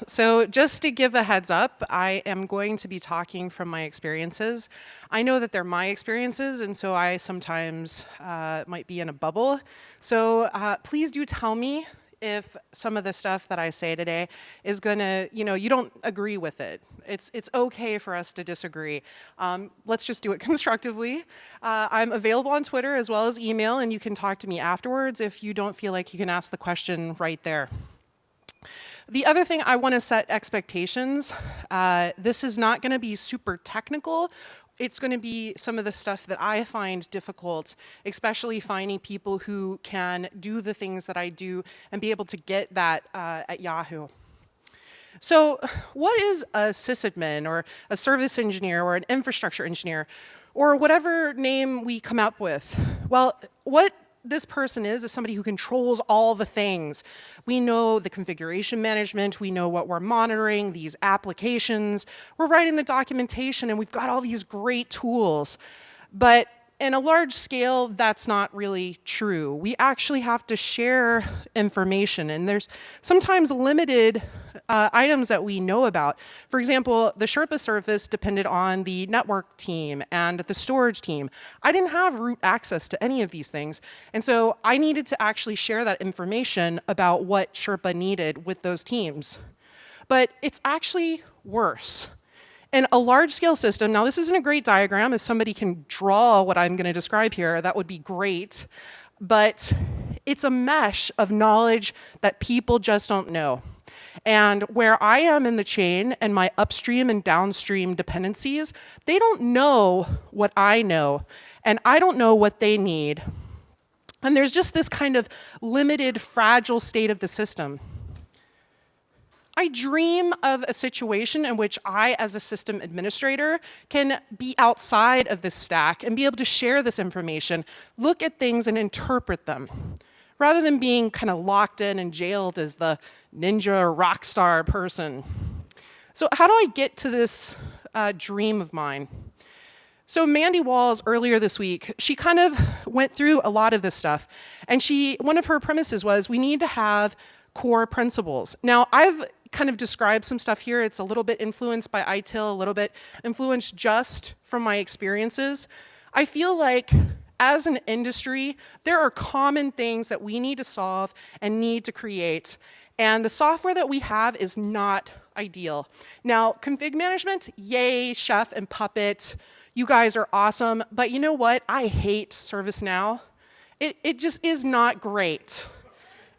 So just to give a heads up, I am going to be talking from my experiences. I know that they're my experiences, and so I sometimes might be in a bubble. So please do tell me if some of the stuff that I say today is gonna, you don't agree with it. It's okay for us to disagree. Let's just do it constructively. I'm available on Twitter as well as email, and you can talk to me afterwards if you don't feel like you can ask the question right there. The other thing, I want to set expectations. This is not going to be super technical. It's going to be some of the stuff that I find difficult, especially finding people who can do the things that I do and be able to get that at Yahoo. So what is a sysadmin or a service engineer or an infrastructure engineer or whatever name we come up with? Well, what this person is somebody who controls all the things. We know the configuration management, we know what we're monitoring, these applications, we're writing the documentation, and we've got all these great tools. But in a large scale, that's not really true. We actually have to share information, and there's sometimes limited items that we know about. For example, the Sherpa service depended on the network team and the storage team. I didn't have root access to any of these things, and so I needed to actually share that information about what Sherpa needed with those teams. But it's actually worse. In a large-scale system, now this isn't a great diagram. If somebody can draw what I'm going to describe here, that would be great. But it's a mesh of knowledge that people just don't know. And where I am in the chain and my upstream and downstream dependencies, they don't know what I know, and I don't know what they need. And there's just this kind of limited, fragile state of the system. I dream of a situation in which I, as a system administrator, can be outside of this stack and be able to share this information, look at things and interpret them, rather than being kind of locked in and jailed as the ninja rock star person. So how do I get to this dream of mine? So Mandy Walls, earlier this week, she kind of went through a lot of this stuff. And one of her premises was, we need to have core principles. Now, I've kind of described some stuff here. It's a little bit influenced by ITIL, a little bit influenced just from my experiences. I feel like as an industry, there are common things that we need to solve and need to create. And the software that we have is not ideal. Now, config management, yay, Chef and Puppet. You guys are awesome. But you know what? I hate ServiceNow. It just is not great.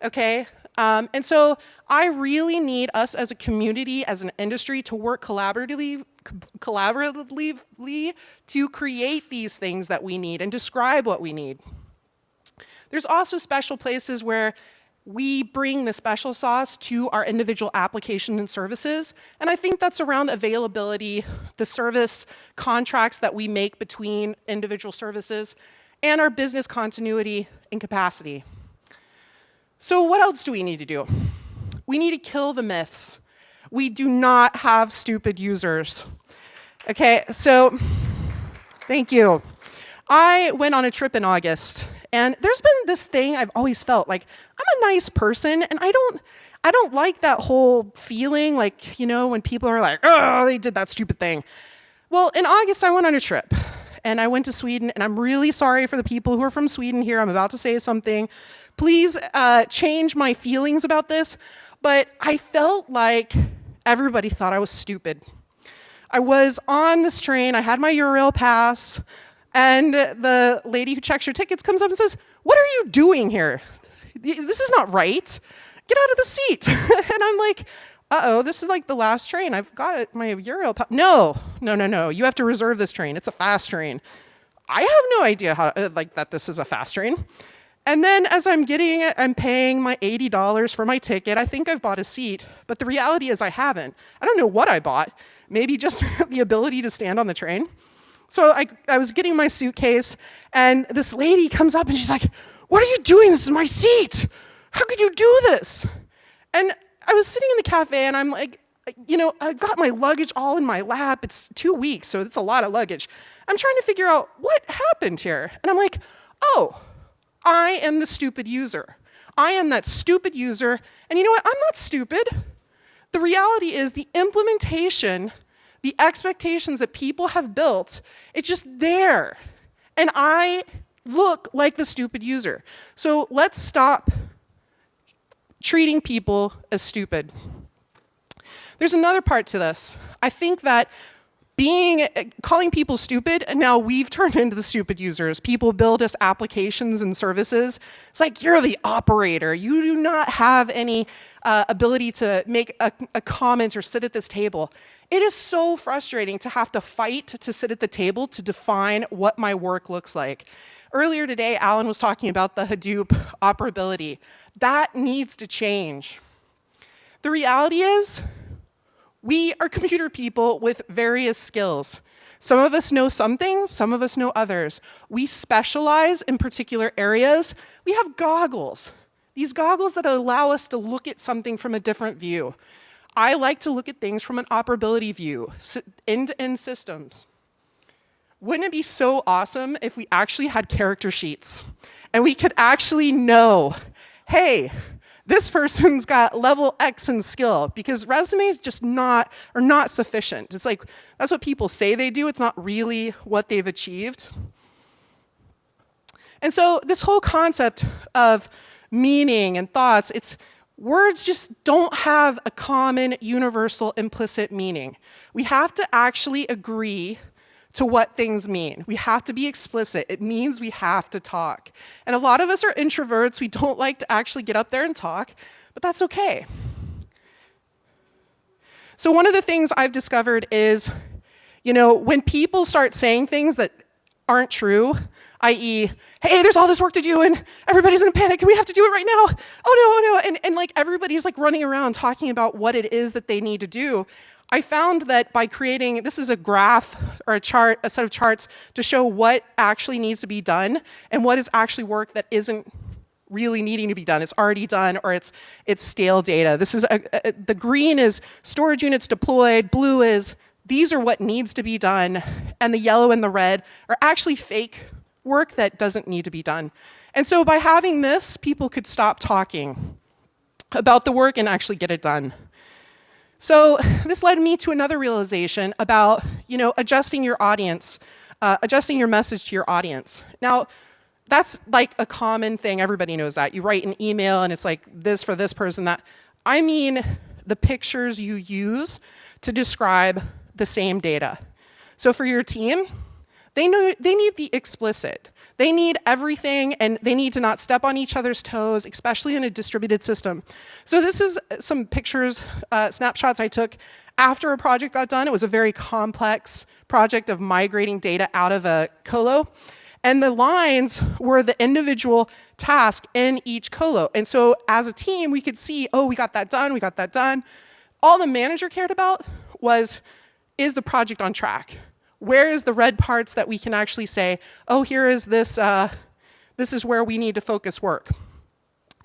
Okay? And so I really need us as a community, as an industry, to work collaboratively to create these things that we need and describe what we need. There's also special places where we bring the special sauce to our individual applications and services, and I think that's around availability, the service contracts that we make between individual services, and our business continuity and capacity. So what else do we need to do? We need to kill the myths. We do not have stupid users. Okay, so thank you. I went on a trip in August, and there's been this thing I've always felt, like, I'm a nice person, and I don't like that whole feeling, like, when people are like, oh, they did that stupid thing. Well, in August, I went on a trip, and I went to Sweden, and I'm really sorry for the people who are from Sweden here. I'm about to say something. Please change my feelings about this, but I felt like everybody thought I was stupid. I was on this train, I had my Eurail pass, and the lady who checks your tickets comes up and says, "What are you doing here? This is not right. Get out of the seat." And I'm like, uh-oh, this is like the last train. I've got my Eurail pass. No, you have to reserve this train. It's a fast train. I have no idea how, that this is a fast train. And then as I'm getting it, I'm paying my $80 for my ticket. I think I've bought a seat, but the reality is I haven't. I don't know what I bought. Maybe just the ability to stand on the train. So I was getting my suitcase, and this lady comes up and she's like, "What are you doing? This is my seat. How could you do this?" And I was sitting in the cafe, and I'm like, I got my luggage all in my lap. It's 2 weeks, so it's a lot of luggage. I'm trying to figure out what happened here. And I'm like, oh, I am the stupid user. I am that stupid user. And you know what? I'm not stupid. The reality is the implementation, the expectations that people have built, it's just there. And I look like the stupid user. So let's stop treating people as stupid. There's another part to this. I think that calling people stupid, and now we've turned into the stupid users. People build us applications and services. It's like, you're the operator. You do not have any ability to make a comment or sit at this table. It is so frustrating to have to fight to sit at the table to define what my work looks like. Earlier today, Alan was talking about the Hadoop operability. That needs to change. The reality is, we are computer people with various skills. Some of us know some things, some of us know others. We specialize in particular areas. We have goggles. These goggles that allow us to look at something from a different view. I like to look at things from an operability view, end-to-end systems. Wouldn't it be so awesome if we actually had character sheets and we could actually know, hey, this person's got level X in skill, because resumes just are not sufficient. It's like, that's what people say they do. It's not really what they've achieved. And so this whole concept of meaning and thoughts, words just don't have a common, universal, implicit meaning. We have to actually agree to what things mean. We have to be explicit. It means we have to talk. And a lot of us are introverts. We don't like to actually get up there and talk, but that's okay. So one of the things I've discovered is, when people start saying things that aren't true, i.e., hey, there's all this work to do and everybody's in a panic and we have to do it right now. Oh no. And like everybody's like running around talking about what it is that they need to do. I found that by creating, this is a graph or a chart, a set of charts to show what actually needs to be done and what is actually work that isn't really needing to be done. It's already done, or it's stale data. This is the green is storage units deployed, blue is these are what needs to be done, and the yellow and the red are actually fake work that doesn't need to be done. And so by having this, people could stop talking about the work and actually get it done. So this led me to another realization about, adjusting your audience, adjusting your message to your audience. Now, that's like a common thing. Everybody knows that. You write an email and it's like this for this person, that. I mean the pictures you use to describe the same data. So for your team, they need the explicit. They need everything, and they need to not step on each other's toes, especially in a distributed system. So this is some pictures, snapshots I took after a project got done. It was a very complex project of migrating data out of a colo. And the lines were the individual task in each colo. And so as a team, we could see, oh, we got that done, we got that done. All the manager cared about was, is the project on track? Where is the red parts that we can actually say, oh, here is this, this is where we need to focus work.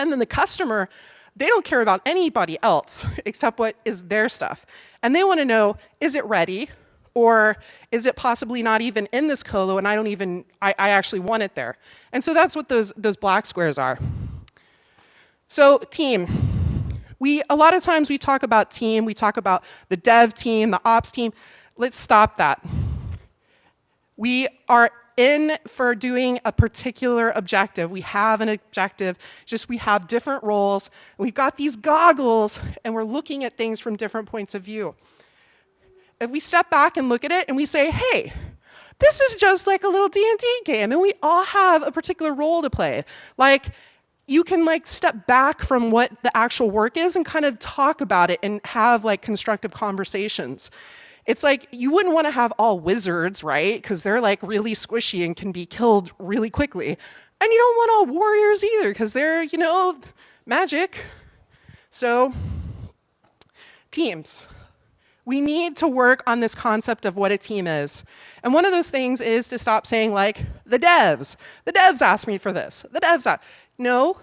And then the customer, they don't care about anybody else except what is their stuff. And they want to know, is it ready? Or is it possibly not even in this colo and I actually want it there? And so that's what those black squares are. So team. A lot of times we talk about team, we talk about the dev team, the ops team. Let's stop that. We are in for doing a particular objective. We have an objective, just we have different roles. We've got these goggles, and we're looking at things from different points of view. If we step back and look at it and we say, hey, this is just like a little D&D game, and we all have a particular role to play. Like, you can step back from what the actual work is and kind of talk about it and have constructive conversations. It's like, you wouldn't want to have all wizards, right? Because they're really squishy and can be killed really quickly. And you don't want all warriors either, because they're, magic. So, teams. We need to work on this concept of what a team is. And one of those things is to stop saying the devs. The devs asked me for this. The devs asked. No.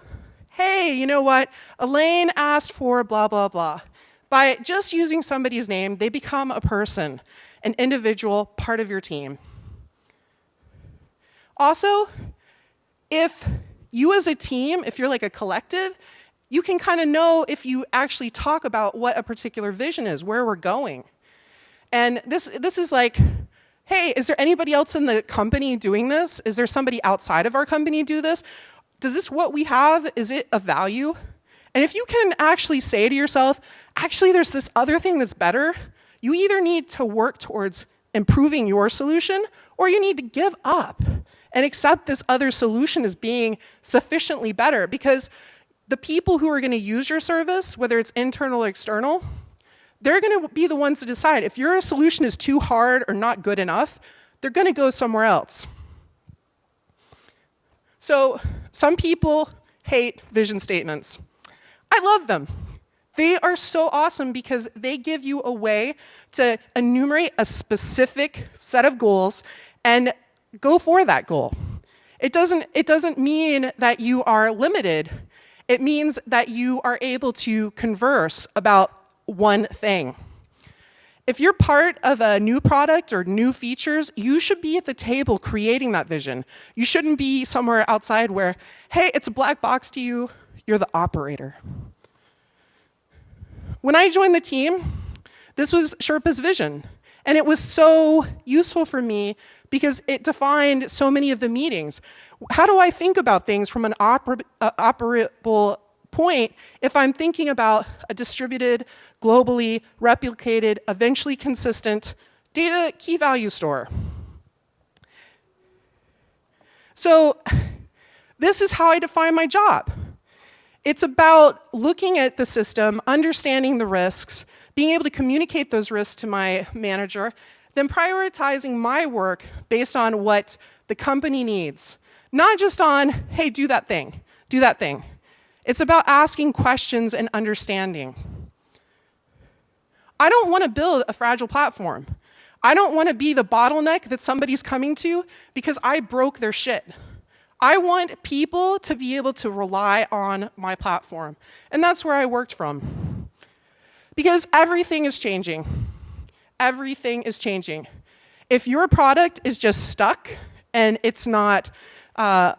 Hey, you know what? Elaine asked for blah, blah, blah. By just using somebody's name, they become a person, an individual, part of your team. Also, if you as a team, if you're a collective, you can kind of know if you actually talk about what a particular vision is, where we're going. And this is like, hey, is there anybody else in the company doing this? Is there somebody outside of our company do this? Does this what we have, is it of value? And if you can actually say to yourself, actually there's this other thing that's better, you either need to work towards improving your solution, or you need to give up and accept this other solution as being sufficiently better, because the people who are going to use your service, whether it's internal or external, they're going to be the ones to decide. If your solution is too hard or not good enough, they're going to go somewhere else. So some people hate vision statements. I love them. They are so awesome because they give you a way to enumerate a specific set of goals and go for that goal. It doesn't mean that you are limited. It means that you are able to converse about one thing. If you're part of a new product or new features, you should be at the table creating that vision. You shouldn't be somewhere outside where, hey, it's a black box to you, you're the operator. When I joined the team, this was Sherpa's vision. And it was so useful for me because it defined so many of the meetings. How do I think about things from an operable point if I'm thinking about a distributed, globally replicated, eventually consistent data key value store? So this is how I define my job. It's about looking at the system, understanding the risks, being able to communicate those risks to my manager, then prioritizing my work based on what the company needs. Not just on, hey, do that thing, do that thing. It's about asking questions and understanding. I don't want to build a fragile platform. I don't want to be the bottleneck that somebody's coming to because I broke their shit. I want people to be able to rely on my platform. And that's where I worked from. Because everything is changing. Everything is changing. If your product is just stuck and it's not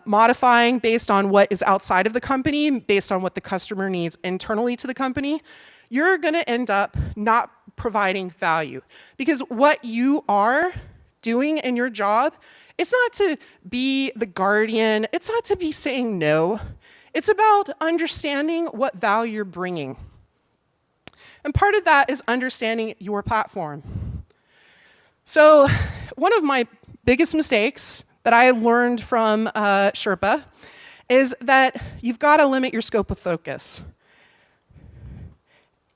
modifying based on what is outside of the company, based on what the customer needs internally to the company, you're going to end up not providing value. Because what you are doing in your job, it's not to be the guardian. It's not to be saying no. It's about understanding what value you're bringing. And part of that is understanding your platform. So one of my biggest mistakes that I learned from Sherpa is that you've got to limit your scope of focus.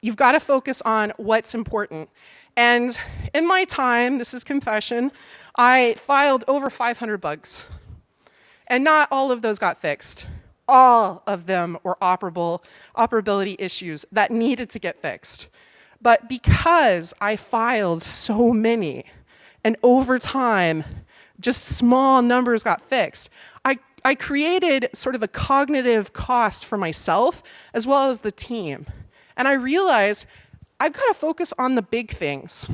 You've got to focus on what's important. And in my time, this is confession, I filed over 500 bugs. And not all of those got fixed. All of them were operability issues that needed to get fixed. But because I filed so many, and over time, just small numbers got fixed, I created sort of a cognitive cost for myself as well as the team. And I realized I've got to focus on the big things.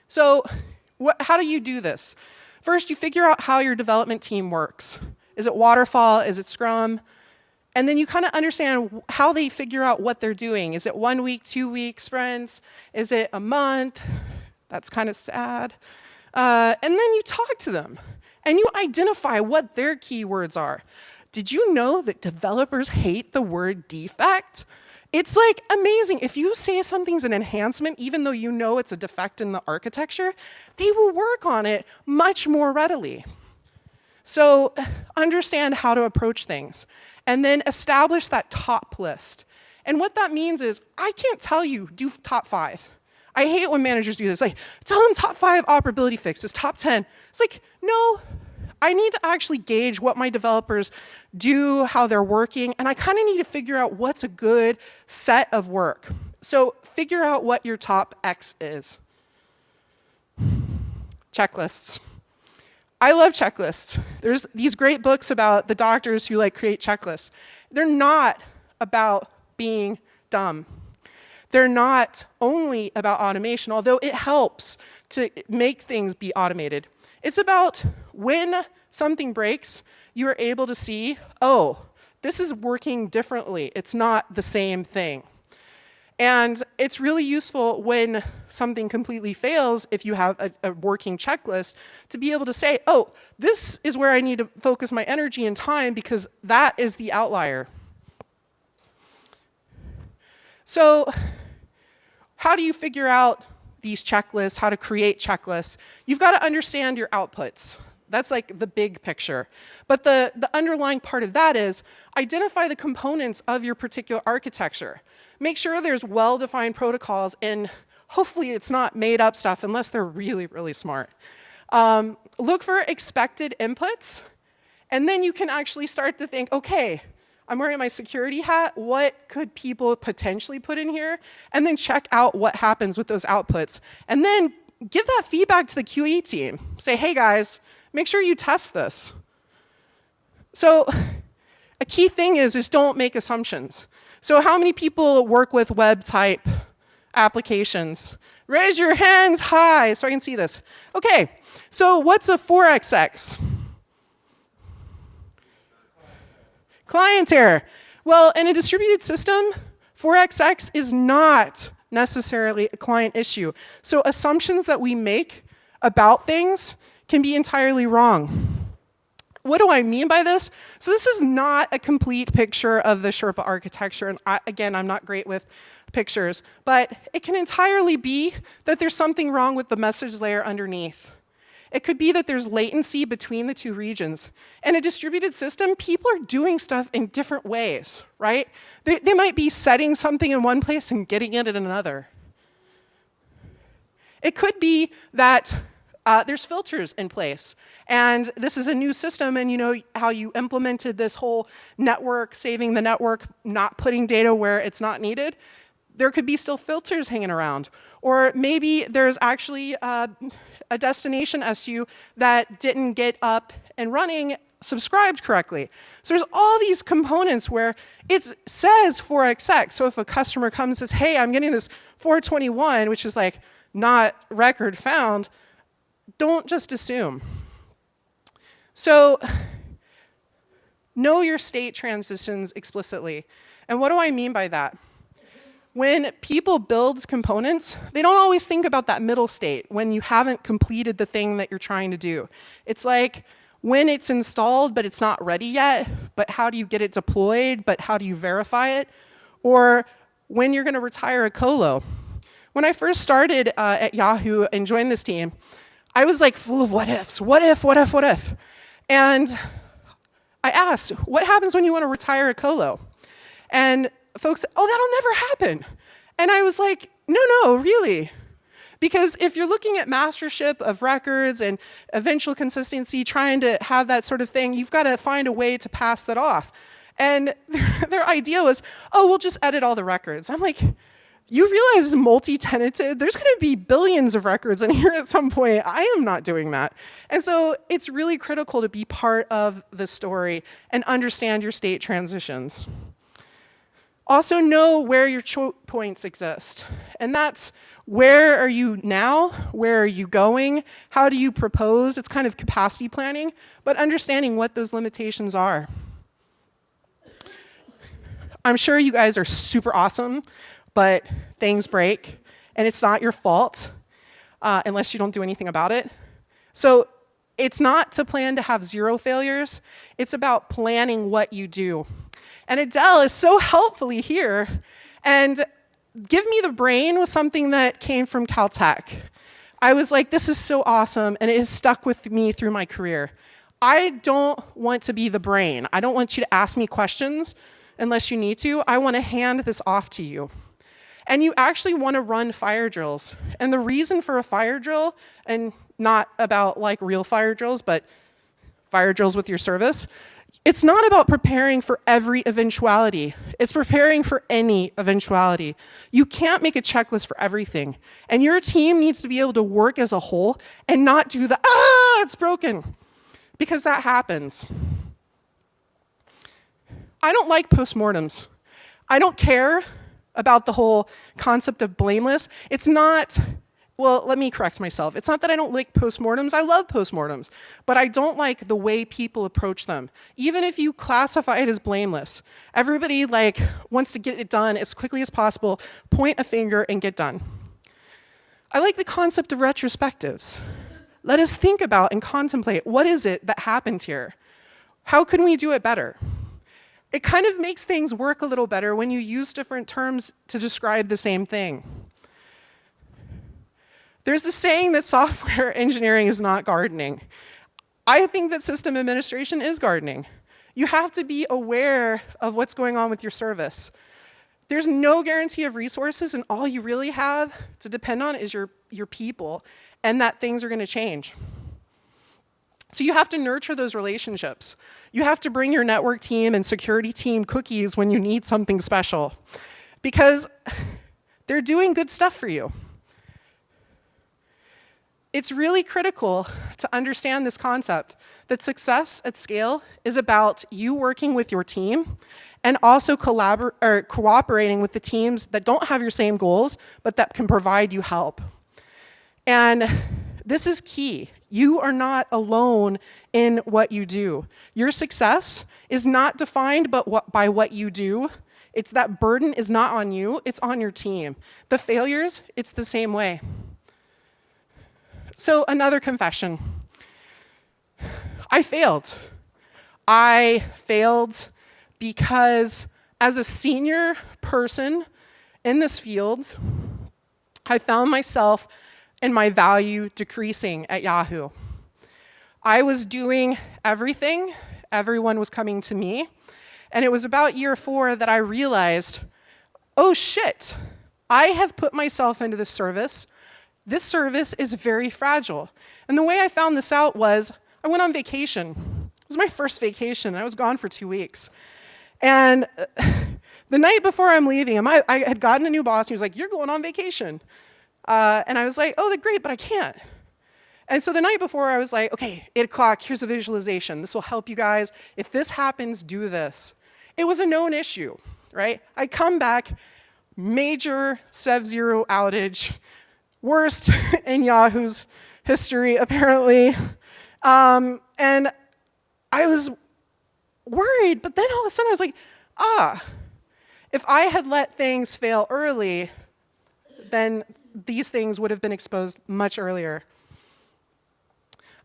So how do you do this? First, you figure out how your development team works. Is it waterfall? Is it Scrum? And then you kind of understand how they figure out what they're doing. Is it 1 week, 2 week sprints? Is it a month? That's kind of sad. And then you talk to them. And you identify what their keywords are. Did you know that developers hate the word defect? It's like amazing. If you say something's an enhancement, even though you know it's a defect in the architecture, they will work on it much more readily. So understand how to approach things. And then establish that top list. And what that means is, I can't tell you, do top 5. I hate when managers do this. Like, tell them top 5 operability fixes, top 10. It's like, no, I need to actually gauge what my developers do, how they're working, and I kind of need to figure out what's a good set of work. So figure out what your top X is. Checklists. I love checklists. There's these great books about the doctors who create checklists. They're not about being dumb. They're not only about automation, although it helps to make things be automated. It's about when something breaks, you are able to see, oh, this is working differently. It's not the same thing. And it's really useful when something completely fails, if you have a working checklist, to be able to say, oh, this is where I need to focus my energy and time because that is the outlier. So how do you figure out these checklists, how to create checklists? You've got to understand your outputs. That's like the big picture. But the underlying part of that is identify the components of your particular architecture. Make sure there's well-defined protocols, and hopefully it's not made up stuff unless they're really, really smart. Look for expected inputs, and then you can actually start to think, okay, I'm wearing my security hat, what could people potentially put in here? And then check out what happens with those outputs. And then give that feedback to the QE team. Say, hey guys, make sure you test this. So a key thing is don't make assumptions. So how many people work with web type applications? Raise your hands high so I can see this. Okay, so what's a 4XX? Client error. Well, in a distributed system, 4XX is not necessarily a client issue. So assumptions that we make about things can be entirely wrong. What do I mean by this? So this is not a complete picture of the Sherpa architecture, and again, I'm not great with pictures, but it can entirely be that there's something wrong with the message layer underneath. It could be that there's latency between the two regions. In a distributed system, people are doing stuff in different ways, right? They might be setting something in one place and getting it in another. It could be that there's filters in place. And this is a new system, and you know how you implemented this whole network, saving the network, not putting data where it's not needed? There could be still filters hanging around. Or maybe there's actually a destination SU that didn't get up and running, subscribed correctly. So there's all these components where it says 4XX. So if a customer comes and says, hey, I'm getting this 421, which is like not record found, don't just assume. So know your state transitions explicitly. And what do I mean by that? When people build components, they don't always think about that middle state when you haven't completed the thing that you're trying to do. It's like when it's installed, but it's not ready yet, but how do you get it deployed, but how do you verify it? Or when you're going to retire a colo. When I first started at Yahoo and joined this team, I was like full of what ifs, what if, what if, what if? And I asked, what happens when you want to retire a colo? And folks said, oh, that'll never happen. And I was like, no, really. Because if you're looking at mastership of records and eventual consistency, trying to have that sort of thing, you've got to find a way to pass that off. And their idea was, oh, we'll just edit all the records. I'm like, you realize it's multi-tenanted? There's going to be billions of records in here at some point. I am not doing that. And so it's really critical to be part of the story and understand your state transitions. Also know where your choke points exist. And that's where are you now? Where are you going? How do you propose? It's kind of capacity planning, but understanding what those limitations are. I'm sure you guys are super awesome, but things break, and it's not your fault unless you don't do anything about it. So it's not to plan to have 0 failures. It's about planning what you do. And Adele is so helpfully here. And Give Me the Brain was something that came from Caltech. I was like, this is so awesome, and it has stuck with me through my career. I don't want to be the brain. I don't want you to ask me questions unless you need to. I want to hand this off to you. And you actually want to run fire drills. And the reason for a fire drill, and not about like real fire drills, but fire drills with your service, it's not about preparing for every eventuality. It's preparing for any eventuality. You can't make a checklist for everything. And your team needs to be able to work as a whole and not do the, it's broken. Because that happens. I don't like postmortems. I don't care about the whole concept of blameless. It's not well, let me correct myself. It's not that I don't like postmortems. I love postmortems. But I don't like the way people approach them. Even if you classify it as blameless, everybody wants to get it done as quickly as possible, point a finger, and get done. I like the concept of retrospectives. Let us think about and contemplate, what is it that happened here? How can we do it better? It kind of makes things work a little better when you use different terms to describe the same thing. There's the saying that software engineering is not gardening. I think that system administration is gardening. You have to be aware of what's going on with your service. There's no guarantee of resources, and all you really have to depend on is your people, and that things are going to change. So you have to nurture those relationships. You have to bring your network team and security team cookies when you need something special, because they're doing good stuff for you. It's really critical to understand this concept, that success at scale is about you working with your team and also cooperating with the teams that don't have your same goals, but that can provide you help. And this is key. You are not alone in what you do. Your success is not defined by what you do. It's that burden is not on you, it's on your team. The failures, it's the same way. So another confession. I failed. I failed because as a senior person in this field, I found myself and my value decreasing at Yahoo. I was doing everything. Everyone was coming to me. And it was about year 4 that I realized, oh shit, I have put myself into this service. This service is very fragile. And the way I found this out was I went on vacation. It was my first vacation. I was gone for 2 weeks. And the night before I'm leaving, I had gotten a new boss, and he was like, you're going on vacation. And I was like, oh, great, but I can't. And so the night before, I was like, okay, 8 o'clock, here's a visualization. This will help you guys. If this happens, do this. It was a known issue, right? I come back, major Sev0 outage, worst in Yahoo's history, apparently. And I was worried, but then all of a sudden I was like, if I had let things fail early, then these things would have been exposed much earlier.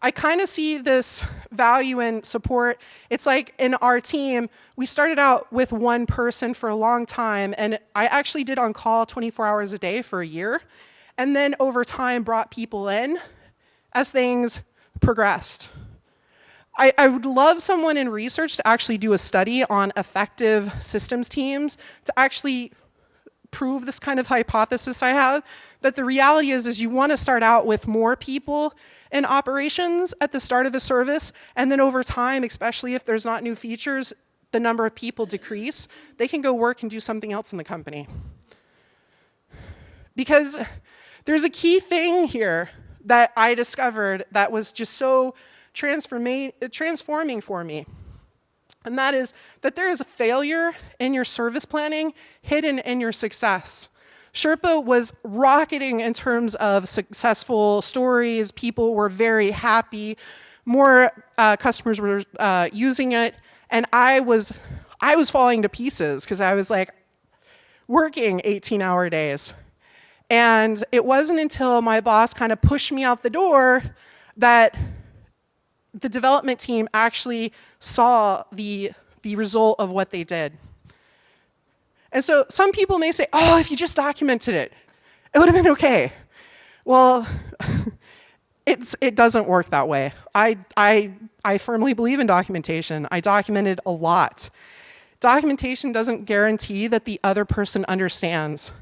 I kind of see this value in support. It's like in our team, we started out with one person for a long time, and I actually did on call 24 hours a day for a year, and then over time brought people in as things progressed. I would love someone in research to actually do a study on effective systems teams to actually prove this kind of hypothesis I have, that the reality is you want to start out with more people in operations at the start of a service, and then over time, especially if there's not new features, the number of people decrease. They can go work and do something else in the company. Because there's a key thing here that I discovered that was just so transforming for me. And that is that there is a failure in your service planning hidden in your success. Sherpa was rocketing in terms of successful stories. People were very happy. More customers were using it. And I was falling to pieces because I was like working 18-hour days. And it wasn't until my boss kind of pushed me out the door that the development team actually saw the result of what they did. And so some people may say, oh, if you just documented it, it would have been okay. Well, it doesn't work that way. I firmly believe in documentation. I documented a lot. Documentation doesn't guarantee that the other person understands.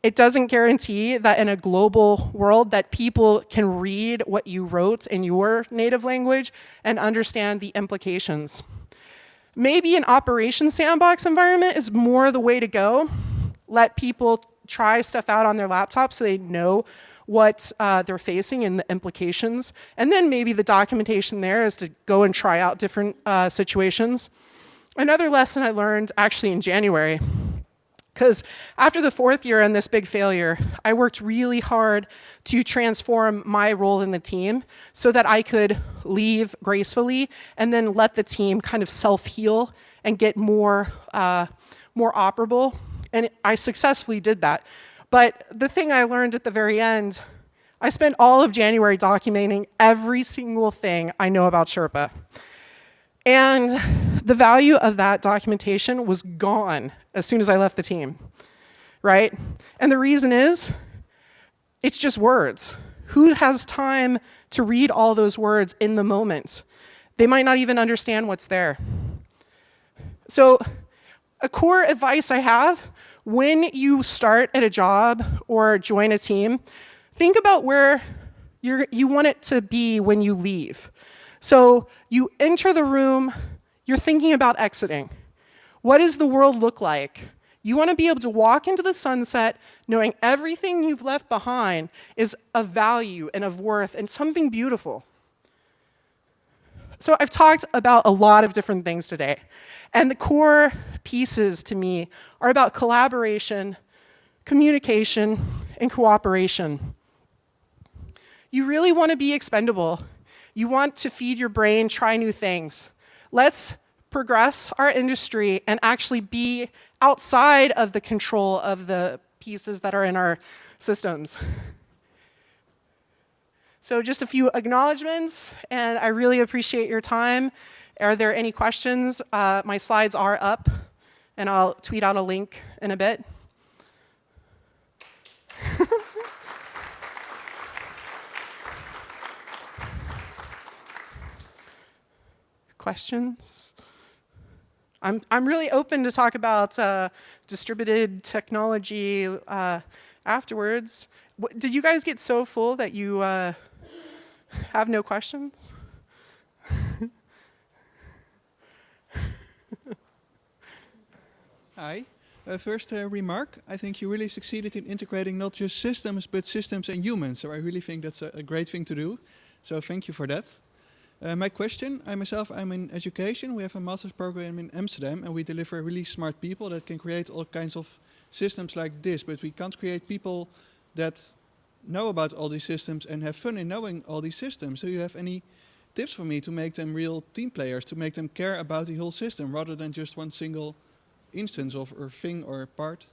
It doesn't guarantee that in a global world that people can read what you wrote in your native language and understand the implications. Maybe an operations sandbox environment is more the way to go. Let people try stuff out on their laptops so they know what they're facing and the implications. And then maybe the documentation there is to go and try out different situations. Another lesson I learned actually in January, Because after the 4th year and this big failure, I worked really hard to transform my role in the team so that I could leave gracefully and then let the team kind of self-heal and get more operable. And I successfully did that. But the thing I learned at the very end, I spent all of January documenting every single thing I know about Sherpa. And the value of that documentation was gone as soon as I left the team, right? And the reason is, it's just words. Who has time to read all those words in the moment? They might not even understand what's there. So a core advice I have, when you start at a job or join a team, think about where you want it to be when you leave. So you enter the room, you're thinking about exiting. What does the world look like? You want to be able to walk into the sunset knowing everything you've left behind is of value and of worth and something beautiful. So I've talked about a lot of different things today. And the core pieces to me are about collaboration, communication, and cooperation. You really want to be expendable. You want to feed your brain, try new things. Let's progress our industry and actually be outside of the control of the pieces that are in our systems. So just a few acknowledgements, and I really appreciate your time. Are there any questions? My slides are up, and I'll tweet out a link in a bit. Questions? I'm really open to talk about distributed technology afterwards. Did you guys get so full that you have no questions? Hi. First remark, I think you really succeeded in integrating not just systems, but systems and humans. So I really think that's a great thing to do. So thank you for that. My question, I'm in education. We have a master's program in Amsterdam, and we deliver really smart people that can create all kinds of systems like this, but we can't create people that know about all these systems and have fun in knowing all these systems. So you have any tips for me to make them real team players, to make them care about the whole system rather than just one single instance of or thing or part?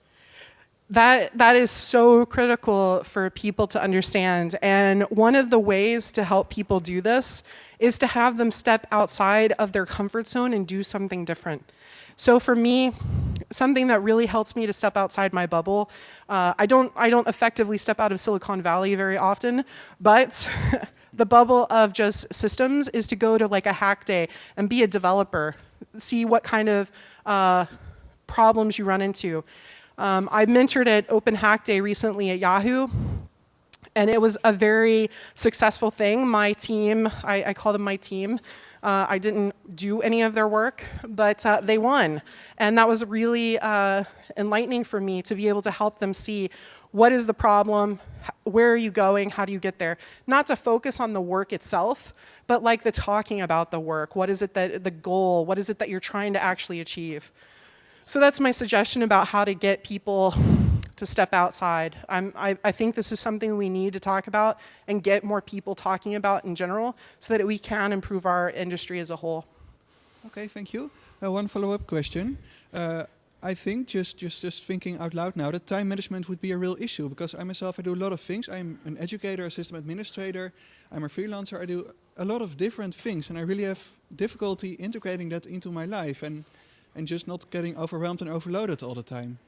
That is so critical for people to understand. And one of the ways to help people do this is to have them step outside of their comfort zone and do something different. So for me, something that really helps me to step outside my bubble, I don't effectively step out of Silicon Valley very often, but the bubble of just systems is to go to like a hack day and be a developer, see what kind of problems you run into. I mentored at Open Hack Day recently at Yahoo, and it was a very successful thing. My team, I call them my team, I didn't do any of their work, but they won. And that was really enlightening for me to be able to help them see what is the problem, where are you going, how do you get there? Not to focus on the work itself, but like the talking about the work. What is it that, the goal, what is it that you're trying to actually achieve? So that's my suggestion about how to get people to step outside. I think this is something we need to talk about and get more people talking about in general so that we can improve our industry as a whole. Okay, thank you. One follow-up question. I think, just thinking out loud now, that time management would be a real issue because I myself, I do a lot of things. I'm an educator, a system administrator, I'm a freelancer, I do a lot of different things and I really have difficulty integrating that into my life and just not getting overwhelmed and overloaded all the time.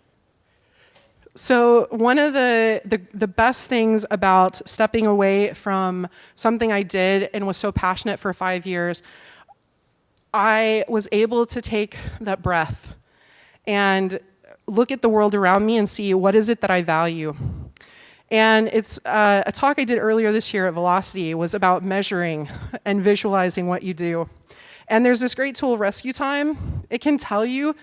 So one of the best things about stepping away from something I did and was so passionate for 5 years, I was able to take that breath and look at the world around me and see what is it that I value. And it's a talk I did earlier this year at Velocity was about measuring and visualizing what you do. And there's this great tool, Rescue Time. It can tell you,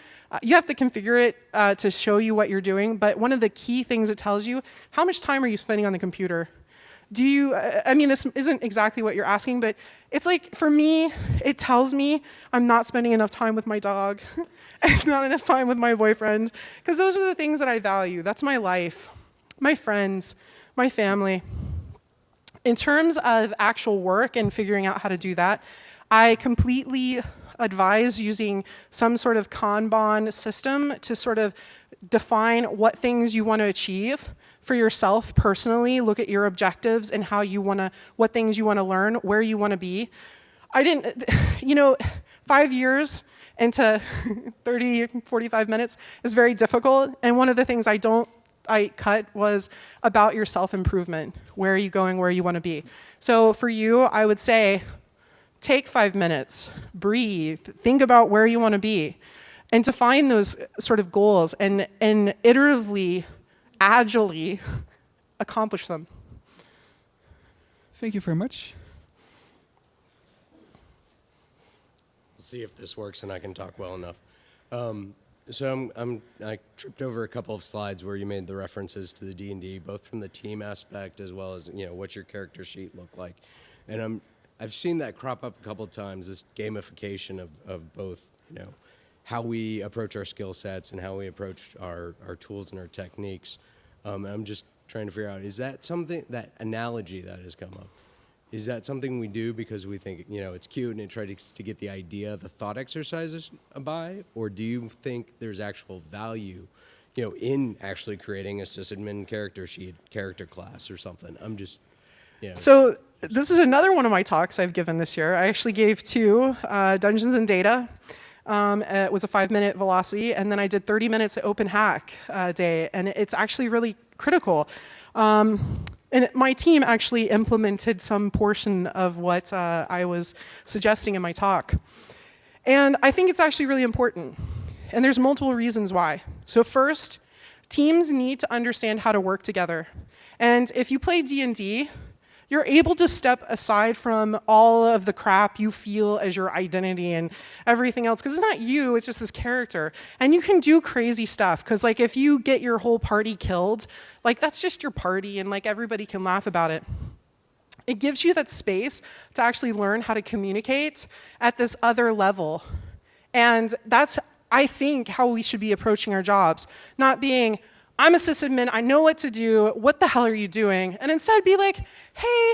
you have to configure it to show you what you're doing, but one of the key things it tells you, how much time are you spending on the computer? do you, I mean, this isn't exactly what you're asking, but it's like, for me, it tells me I'm not spending enough time with my dog and not enough time with my boyfriend, because those are the things that I value. That's my life, my friends, my family. In terms of actual work and figuring out how to do that, I completely advise using some sort of Kanban system to sort of define what things you want to achieve for yourself personally, look at your objectives and how you want to, what things you want to learn, where you want to be. I didn't, you know, 5 years into 30, 45 minutes is very difficult. And one of the things I cut was about your self-improvement. Where are you going, where you want to be? So for you, I would say, take 5 minutes, breathe, think about where you want to be, and define those sort of goals and iteratively, agilely accomplish them. Thank you very much. See if this works and I can talk well enough. I tripped over a couple of slides where you made the references to the D&D, both from the team aspect as well as, you know, what your character sheet looked like. And I've seen that crop up a couple of times, this gamification of both, you know, how we approach our skill sets and how we approach our tools and our techniques. I'm just trying to figure out, is that something, that analogy that has come up, is that something we do because we think, you know, it's cute and it tries to get the idea, the thought exercises by, or do you think there's actual value, you know, in actually creating a sysadmin character sheet, character class or something? I'm just, you know. So this is another one of my talks I've given this year. I actually gave 2, Dungeons and Data. It was a 5-minute velocity, and then I did 30 minutes at Open Hack Day, and it's actually really critical. And my team actually implemented some portion of what I was suggesting in my talk. And I think it's actually really important. And there's multiple reasons why. So first, teams need to understand how to work together. And if you play D&D, you're able to step aside from all of the crap you feel as your identity and everything else, because it's not you, it's just this character. And you can do crazy stuff, because like if you get your whole party killed, like that's just your party and like everybody can laugh about it. It gives you that space to actually learn how to communicate at this other level. And that's, I think, how we should be approaching our jobs. Not being, I'm a sysadmin, I know what to do, what the hell are you doing? And instead be like, hey,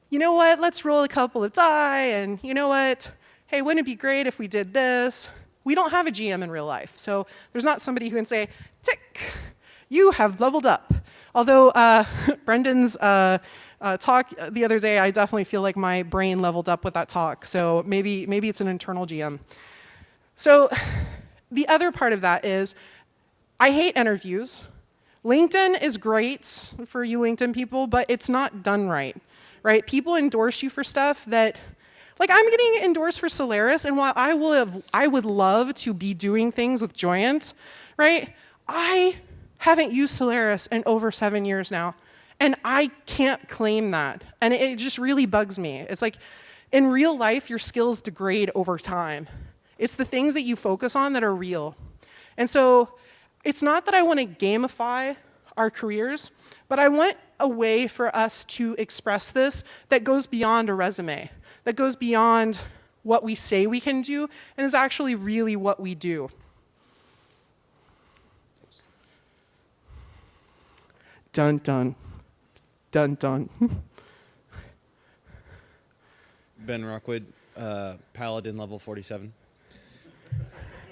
you know what, let's roll a couple of die, and you know what, hey, wouldn't it be great if we did this? We don't have a GM in real life, so there's not somebody who can say, tick, you have leveled up. Although Brendan's talk the other day, I definitely feel like my brain leveled up with that talk, so maybe it's an internal GM. So the other part of that is, I hate interviews. LinkedIn is great for you LinkedIn people, but it's not done right, right? People endorse you for stuff that, like I'm getting endorsed for Solaris, and while I would love to be doing things with Joyent, right? I haven't used Solaris in over 7 years now, and I can't claim that, and it just really bugs me. It's like, in real life, your skills degrade over time. It's the things that you focus on that are real. And so, it's not that I want to gamify our careers, but I want a way for us to express this that goes beyond a resume, that goes beyond what we say we can do, and is actually really what we do. Dun, dun. Dun, dun. Ben Rockwood, Paladin level 47.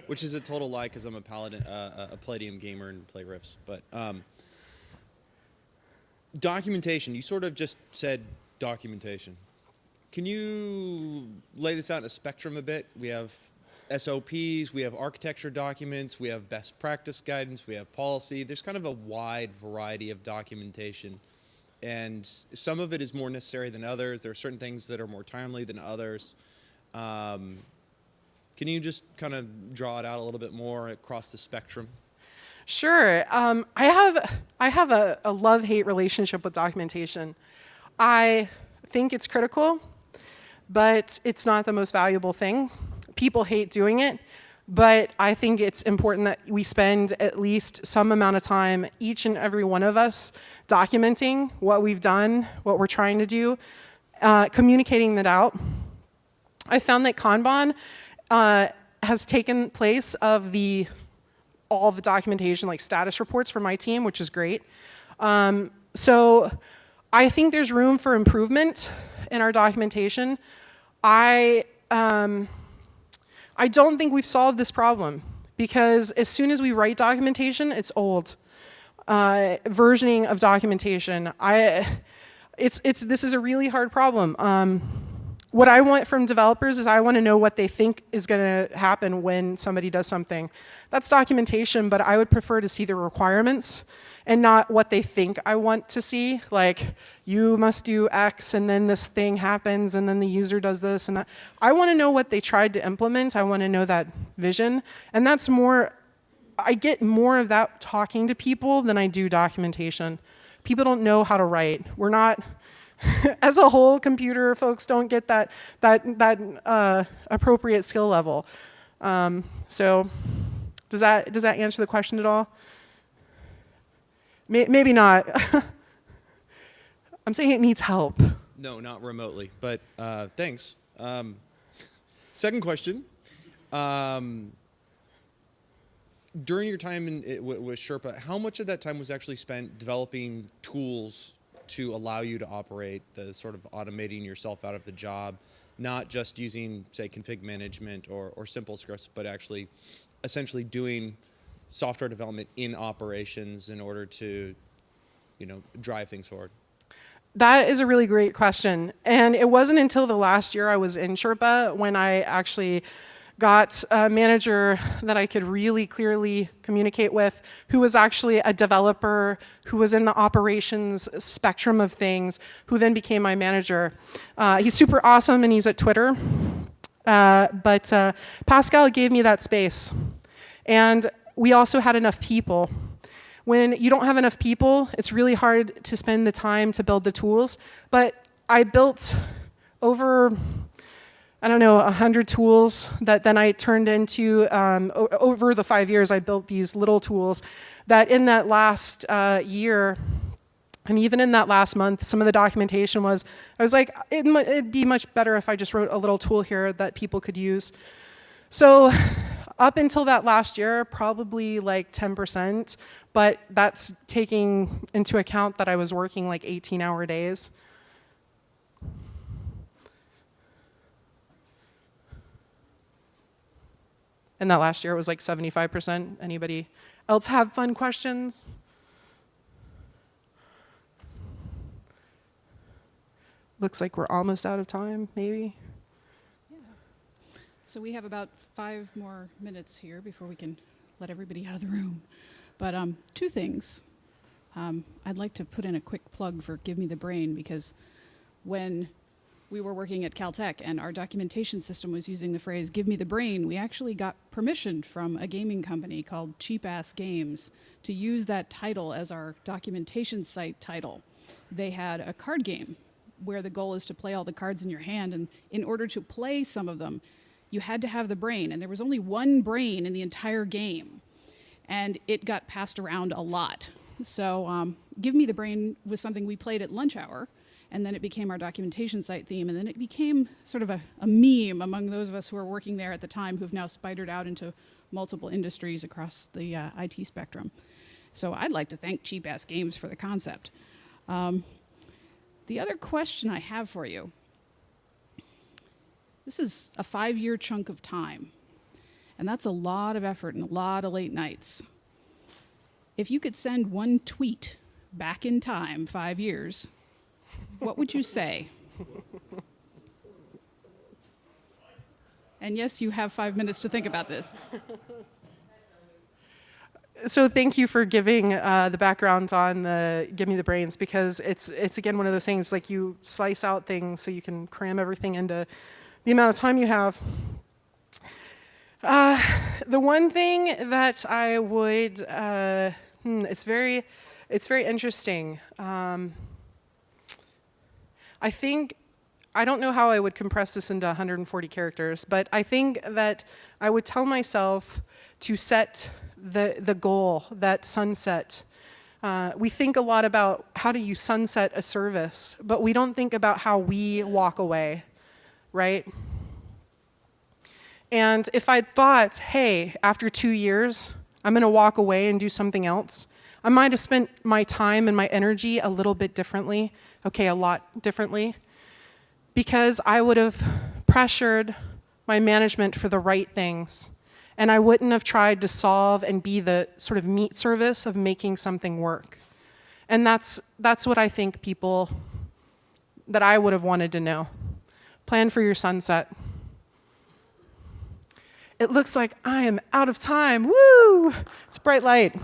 Which is a total lie because I'm a Paladin, a Palladium gamer and play Rifts. But documentation, you sort of just said documentation. Can you lay this out in a spectrum a bit? We have SOPs, we have architecture documents, we have best practice guidance, we have policy. There's kind of a wide variety of documentation. And some of it is more necessary than others. There are certain things that are more timely than others. Can you just kind of draw it out a little bit more across the spectrum? Sure. I have a love-hate relationship with documentation. I think it's critical, but it's not the most valuable thing. People hate doing it, but I think it's important that we spend at least some amount of time, each and every one of us, documenting what we've done, what we're trying to do, communicating that out. I found that Kanban has taken place of all the documentation, like status reports for my team, which is great. So I think there's room for improvement in our documentation. I don't think we've solved this problem, because as soon as we write documentation, it's old. Versioning of documentation. This is a really hard problem. What I want from developers is I want to know what they think is going to happen when somebody does something. That's documentation, but I would prefer to see the requirements and not what they think I want to see. Like, you must do X, and then this thing happens, and then the user does this and that. I want to know what they tried to implement. I want to know that vision. And that's more, I get more of that talking to people than I do documentation. People don't know how to write. We're not, as a whole, computer folks don't get that appropriate skill level. So does that answer the question at all? Maybe not. I'm saying it needs help. No, not remotely, but thanks. Second question. During your time with Sherpa, how much of that time was actually spent developing tools to allow you to operate, the sort of automating yourself out of the job, not just using, say, config management or simple scripts, but actually essentially doing software development in operations in order to, drive things forward? That is a really great question. And it wasn't until the last year I was in Sherpa when I actually got a manager that I could really clearly communicate with, who was actually a developer, who was in the operations spectrum of things, who then became my manager. He's super awesome, and he's at Twitter. But Pascal gave me that space. And we also had enough people. When you don't have enough people, it's really hard to spend the time to build the tools. But I built over, 100 tools that then I turned into, over the 5 years, I built these little tools that in that last year, and even in that last month, some of the documentation was, I was like, it'd be much better if I just wrote a little tool here that people could use. So up until that last year, probably like 10%, but that's taking into account that I was working like 18-hour days. And that last year it was like 75%. Anybody else have fun questions? Looks like we're almost out of time, maybe. So we have about 5 more minutes here before we can let everybody out of the room. But 2 things. I'd like to put in a quick plug for Give Me the Brain, because when we were working at Caltech and our documentation system was using the phrase "give me the brain," we actually got permission from a gaming company called Cheap Ass Games to use that title as our documentation site title. They had a card game where the goal is to play all the cards in your hand, and in order to play some of them, you had to have the brain, and there was only one brain in the entire game, and it got passed around a lot. So Give Me the Brain was something we played at lunch hour, and then it became our documentation site theme, and then it became sort of a meme among those of us who were working there at the time, who've now spidered out into multiple industries across the IT spectrum. So I'd like to thank Cheap Ass Games for the concept. The other question I have for you, this is a 5-year chunk of time, and that's a lot of effort and a lot of late nights. If you could send one tweet back in time 5 years, what would you say? And yes, you have 5 minutes to think about this. So thank you for giving the background on the Give Me the Brains, because it's again one of those things, like, you slice out things so you can cram everything into the amount of time you have. The one thing that I would, it's very interesting. I think I don't know how I would compress this into 140 characters, but I think that I would tell myself to set the goal, that sunset. We think a lot about how do you sunset a service, but we don't think about how we walk away, right? And if I thought, hey, after 2 years, I'm going to walk away and do something else, I might have spent my time and my energy a little bit differently, okay, a lot differently, because I would have pressured my management for the right things. And I wouldn't have tried to solve and be the sort of meat service of making something work. And that's what I think people, that I would have wanted to know. Plan for your sunset. It looks like I am out of time. Woo! It's bright light.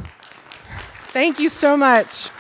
Thank you so much.